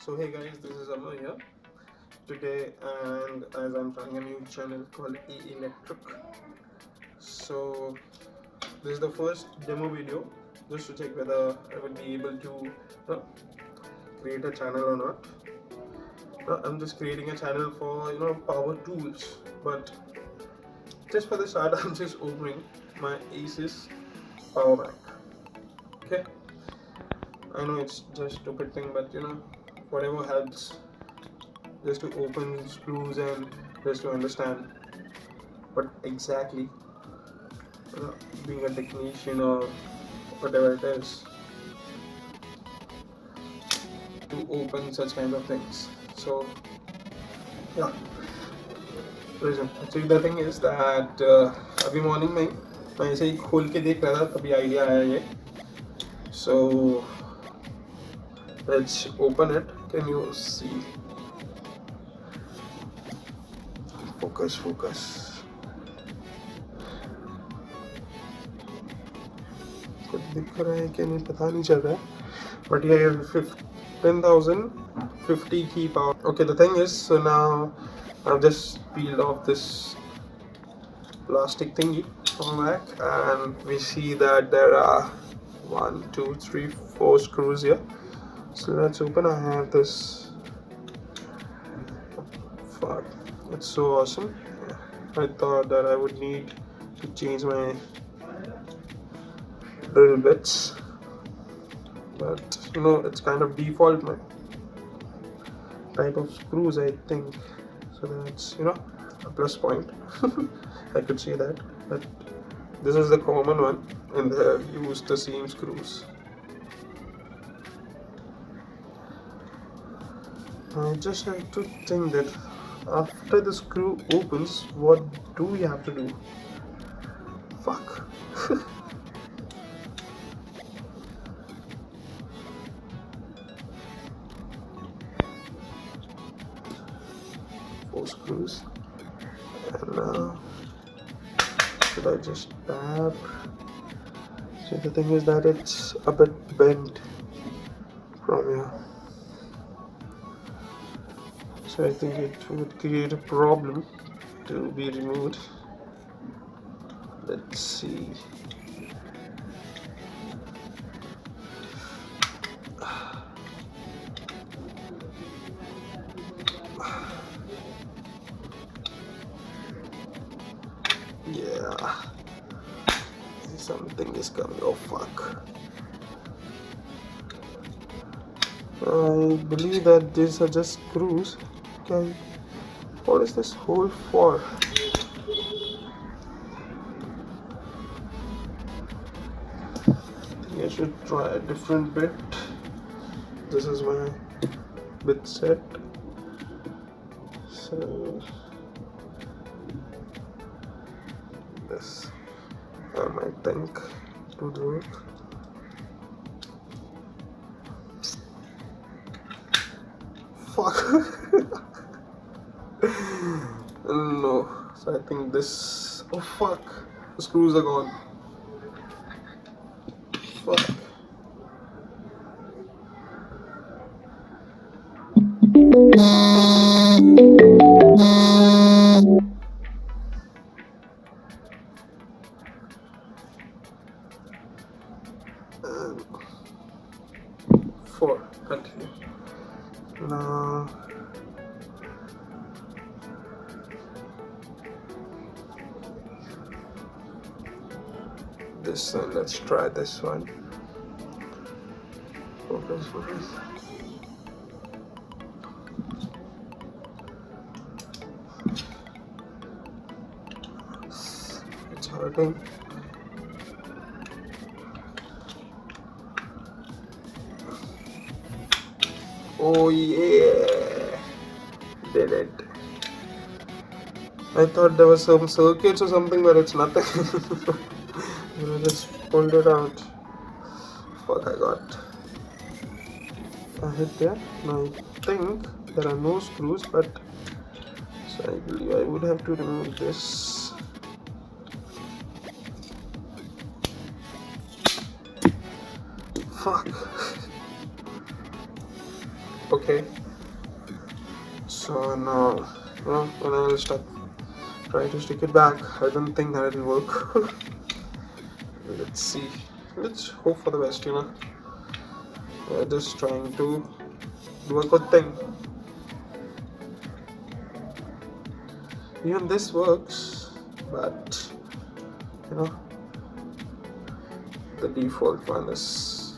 So hey guys, this is Amar here today, and as I'm trying a new channel called Electric. So this is the first demo video just to check whether I would be able to create a channel or not. I'm just creating a channel for power tools, but just for the start I'm just opening my Asus Powerbank. Okay, I know it's just a stupid thing, but whatever helps just to open screws and just to understand what exactly being a technician or whatever it is to open such kind of things. So yeah, reason actually the thing is that अभी morning में मैं ऐसे ही खोल के देख रहा था तभी आइडिया आया ये. So let's open it. Can you see? Focus. कुछ दिख रहा है कि नहीं पता नहीं चल रहा है, but yeah, 10,050 key power. Okay, the thing is, so now I've just peeled off this plastic thingy from the back, and we see that there are 1, 2, 3, 4 screws here. So let's open. I have this. Fuck, it's so awesome. I thought that I would need to change my drill bits, but it's kind of default my type of screws, I think, so that's a plus point. I could say that, but this is the common one, and they have used the same screws. I just have to think that after the screw opens, what do we have to do? Fuck. Four screws, and now should I just tap? So the thing is that it's a bit bent from here, so I think it would create a problem to be removed. Let's see. Yeah, something is coming. Oh fuck. I believe that these are just screws. Okay, what is this hole for? I should try a different bit. This is my bit set. So this I might think to do it. Fuck. No, so I think this. Oh fuck, the screws are gone. Fuck. Four. Continue. Now this one. Let's try this one. Focus. It's hurting. Oh yeah, did it. I thought there was some circuits or something, but it's nothing. Just pulled it out. Fuck, I got a hit there. Now I think there are no screws, but so I believe I would have to remove this. Fuck. Okay, so now, when I'll try to stick it back, I don't think that it'll work. Let's see. Let's hope for the best, We're just trying to do a good thing. Even this works, but the default one is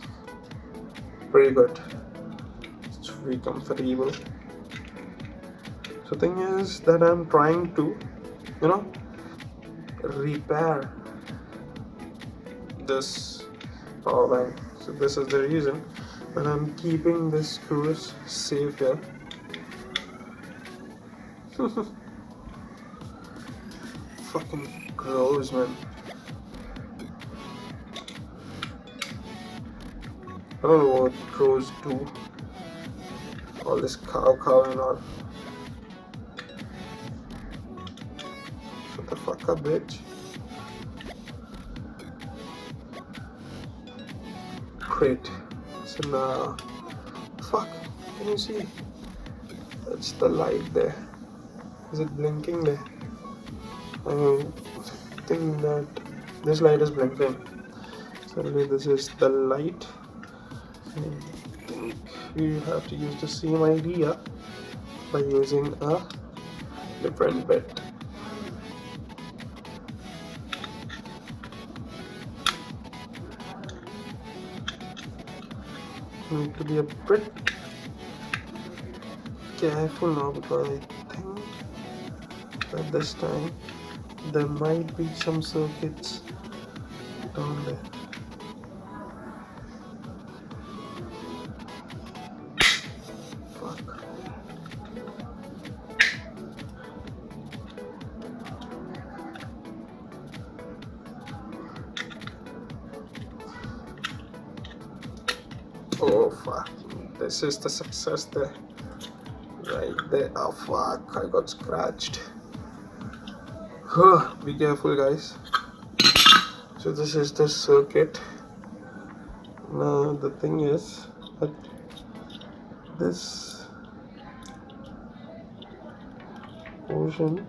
pretty good. It's very comfortable. So thing is that I'm trying to repair this power bank. So this is the reason, and I'm keeping the screws safe here. Fucking gross, man. I don't know what crows do. All this cow and all. Shut the fuck up, bitch. Great. So now, fuck. Can you see? That's the light there. Is it blinking there? I think that this light is blinking. Certainly, this is the light. I think we have to use the same idea by using a different bit. Need to be a bit careful now, because I think that this time there might be some circuits down there. Fuck. Oh fuck, this is the success there. Right there. Oh fuck, I got scratched. Be careful, guys. So this is the circuit. Now the thing is that this portion,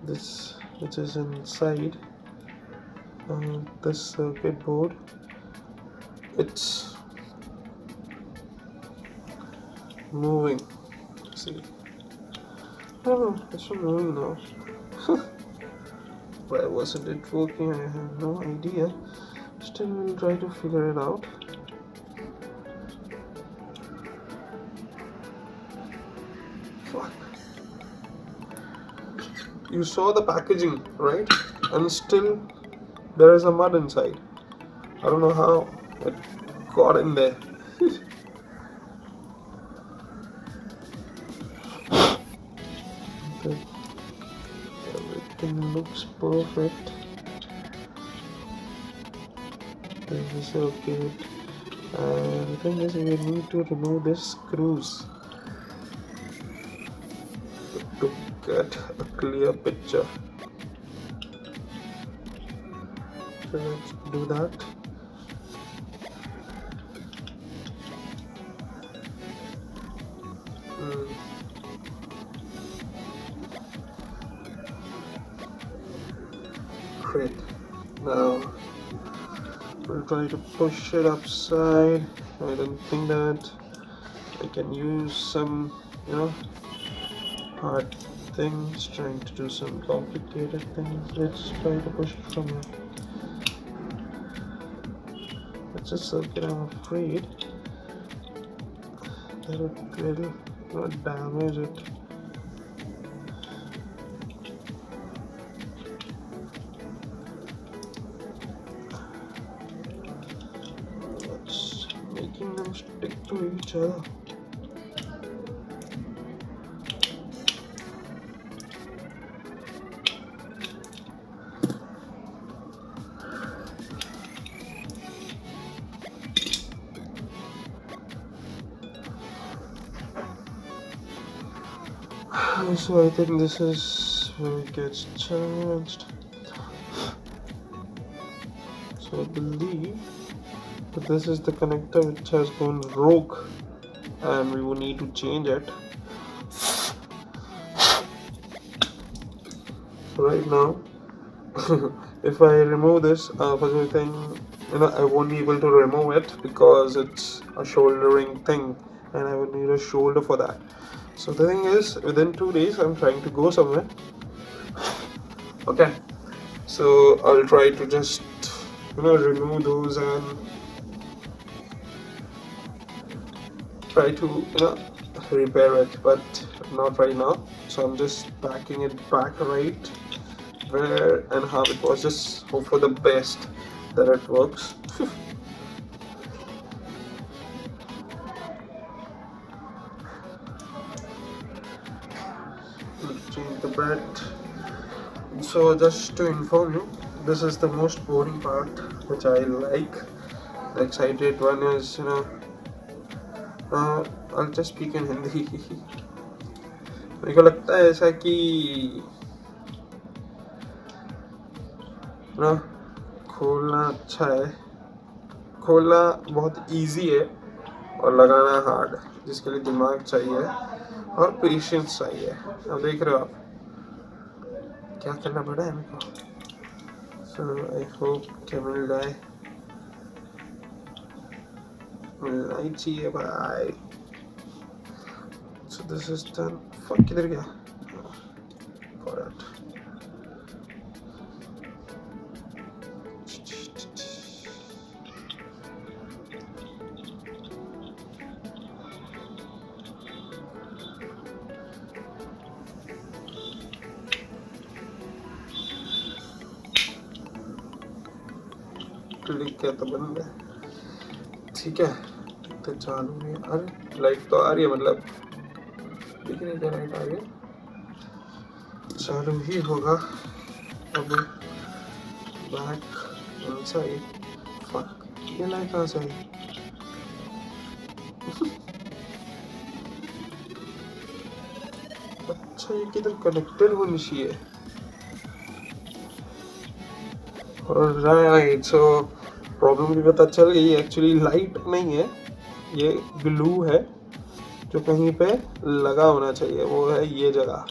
this which is inside this circuit board, it's moving. See, oh, it's not moving now. Why wasn't it working? I have no idea. Still, we'll try to figure it out. Fuck. You saw the packaging, right? And still, there is a mud inside. I don't know how it got in there. Everything looks perfect. This is okay. And the thing is, we need to remove these screws to get a clear picture. So let's do that. Great. Now we'll try to push it upside. I don't think that I can use some, hard things, trying to do some complicated things. Let's try to push it from here. It's a circuit. I'm afraid that it will not damage it. It's making them stick to each other. So I think this is where it gets charged. So I believe that this is the connector which has gone rogue. and we will need to change it. Right now, if I remove this, first thing, I won't be able to remove it because it's a shouldering thing, and I would need a shoulder for that. So the thing is, within 2 days, I'm trying to go somewhere. Okay, so I'll try to just remove those and try to repair it, but not right now. So I'm just packing it back right where and how it was. Just hope for the best that it works. Change the bed. So just to inform you, this is the most boring part which I like. The excited one is I'll just speak in Hindi. मेरे को लगता है ऐसा कि ना खोलना अच्छा है, खोलना बहुत इजी है और लगाना हार्ड, जिसके लिए दिमाग चाहिए और पेशेंस चाहिए. अब देख रहे हो आप क्या करना पड़ा है मेरे को. So I hope क्या मिल जाए, मिलना ही चाहिए भाई. So this is done. Fuck, किधर गया? Got it. क्लिक किया तो बंद है. ठीक है, तो चालू नहीं. अरे लाइट तो आ रही है, मतलब दिख रही है लाइट आ रही है. चालू ही होगा अब. Back inside. फक, ये लाइट कहाँ से आई? अच्छा, ये किधर कनेक्टेड होनी चाहिए. राइट, सो प्रॉब्लम भी पता चल गई. एक्चुअली लाइट नहीं है, ये ग्लू है जो कहीं पे लगा होना चाहिए. वो है ये जगह,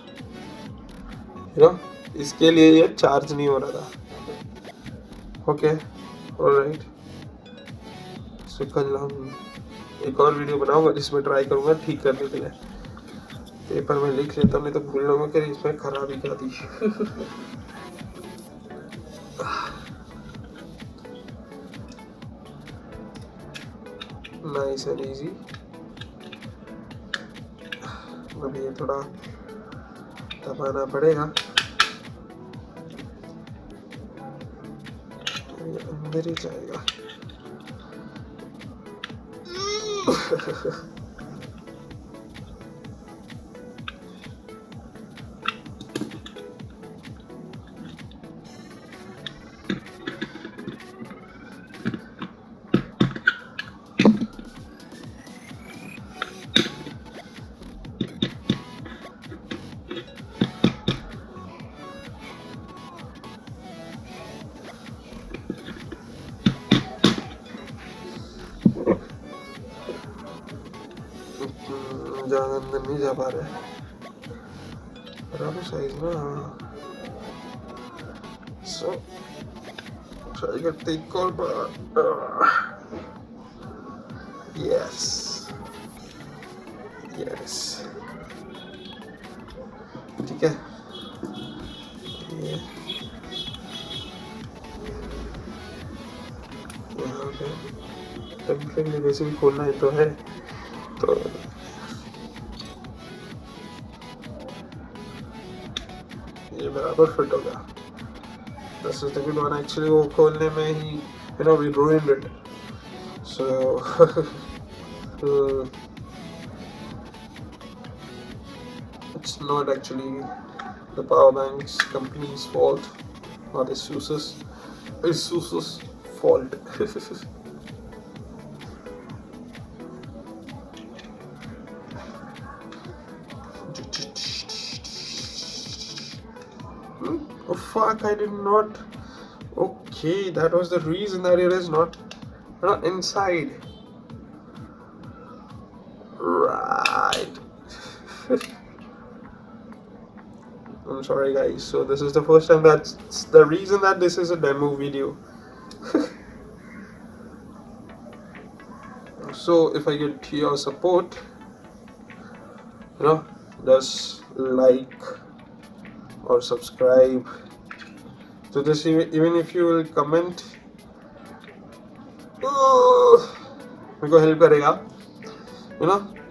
इसके लिए ये चार्ज नहीं हो रहा था. Okay, alright. सो कल हम एक और वीडियो बनाऊंगा जिसमें ट्राई करूंगा ठीक करने के लिए. पेपर में लिख लेता हूँ, नहीं तो भूल लूंगा कि इसमें खराबी क्या थी. Nice and easy. अब ये थोड़ा दबाना पड़ेगा. ये अंदर ही जाएगा. ज़्यादा अंदर नहीं जा पा रहे. बराबर साइज ना. सो ट्राई करते एक और बड़ा. यस यस, ठीक है. ये यहाँ पे वैसे भी खोलना है तो है, तो ये बराबर फिट हो गया. This is the good one. Actually वो खोलने में ही we ruined it. So it's not actually the Powerbank's company's fault, or Asus's fault. Oh fuck, I did not. Okay, that was the reason that it is not inside. Alright. I'm sorry guys, so this is the first time, that's the reason that this is a demo video. So if I get your support, just like or subscribe. So this, even if you will comment, मेरे को help करेगा,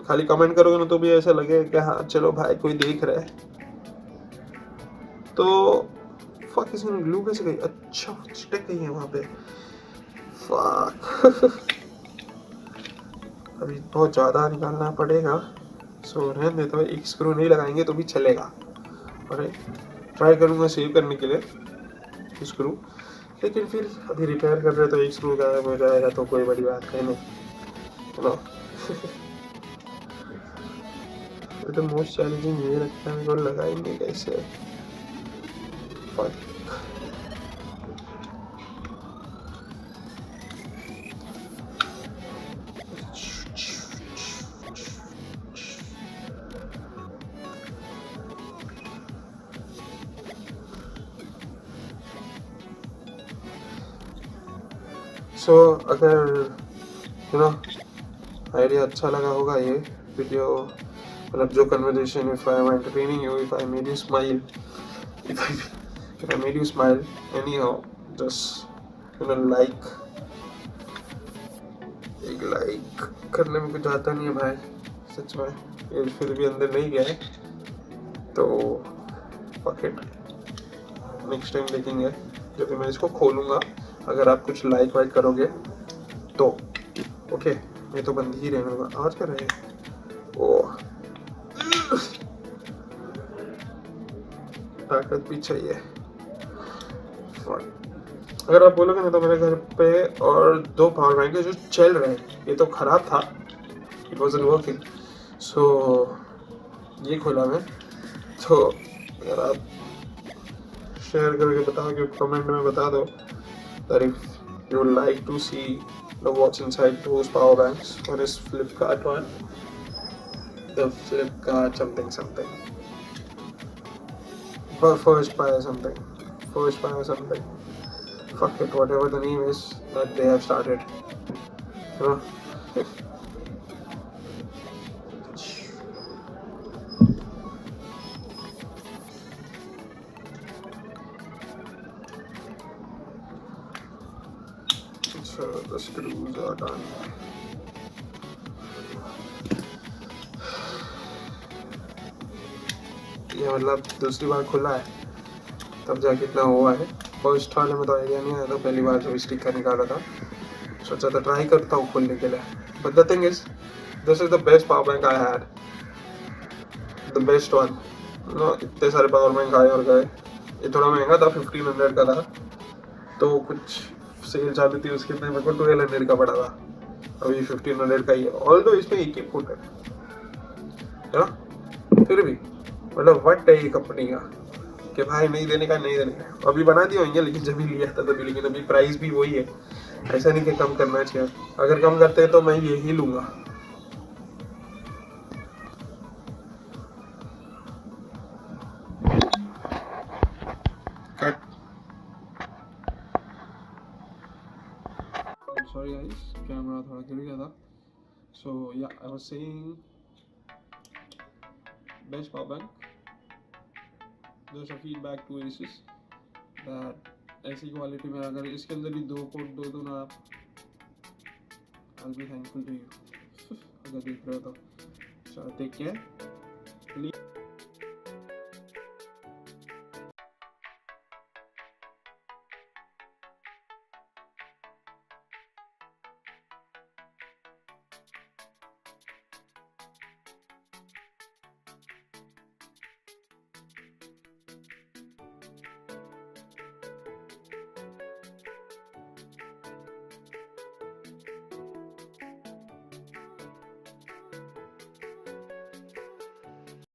खाली comment करोगे ना तो भी ऐसा लगे कि हाँ चलो भाई कोई देख रहा है. तो फक, इसमें ग्लू कैसे गई? अच्छा चिटक गई है वहाँ पे. फक. अभी बहुत ज़्यादा निकालना पड़ेगा. सो रहने देता हूँ, एक स्क्रू नहीं लगाएंगे तो भी चलेगा. अरे ट्राई करूँगा सेव करने के लिए स्क्रू, लेकिन फिर अभी रिपेयर कर रहे तो एक स्क्रू गायब हो जाएगा तो कोई बड़ी बात है नहीं. तो मोस्ट चैलेंजिंग ये लगता है मेरे को, लगाएंगे कैसे. सो अगर आइडिया अच्छा लगा होगा ये वीडियो, मतलब जो conversation, if I am entertaining you, if I made you smile, if I made you smile anyhow, just like, एक लाइक करने में कुछ आता नहीं है भाई सच में. ये फिर भी अंदर नहीं गया है तो fuck it, नेक्स्ट टाइम देखेंगे जब मैं इसको खोलूँगा. अगर आप कुछ लाइक वाइक करोगे तो ओके, मैं तो बंद ही रहने दूंगा. आवाज कर रहे हैं. ओह, ताकत भी चाहिए. अगर आप बोलोगे ना तो मेरे घर पे और 2 पावर बैंक है जो चल रहे हैं. ये तो खराब था, इट वॉज वर्किंग, सो ये खोला मैं. तो अगर आप शेयर करके बताओ कि कमेंट में बता दो that if you would like to see the what's inside those power banks. One is Flipkart one, the Flipkart something, first buy something, fuck it, whatever the name is that they have started, So the screws are done. ये मतलब दूसरी बार खुला है तब जाके इतना हुआ है. फर्स्ट वाले में तो आइडिया नहीं आया था, पहली बार जब स्टिकर निकाला था सोचा था ट्राई करता हूँ खोलने के लिए. But the thing is, this is the best power bank I had, the best one. इतने सारे पावर बैंक आए और गए. ये थोड़ा महंगा था, 1500 का था, तो कुछ सेल चालू थी उसके में मेरे को 1200 का पड़ा था. अभी 1500 का ही है, ऑल्दो इसमें एक ही फुट है ना, फिर भी मतलब वट है ये कंपनी का कि भाई नहीं देने का. अभी बना दिए होंगे, लेकिन जब भी लिया था तभी. लेकिन अभी प्राइस भी वही है, ऐसा नहीं कि कम करना चाहिए. अगर कम करते हैं तो मैं यही लूँगा. कट. Sorry guys, कैमरा थोड़ा गिर गया था. So yeah, I was saying best power bank. There's a feedback to Asus that ऐसी क्वालिटी में अगर इसके अंदर भी 2 पोर्ट दो ना आप, I'll be thankful to you. अगर देख रहे हो तो. So take care.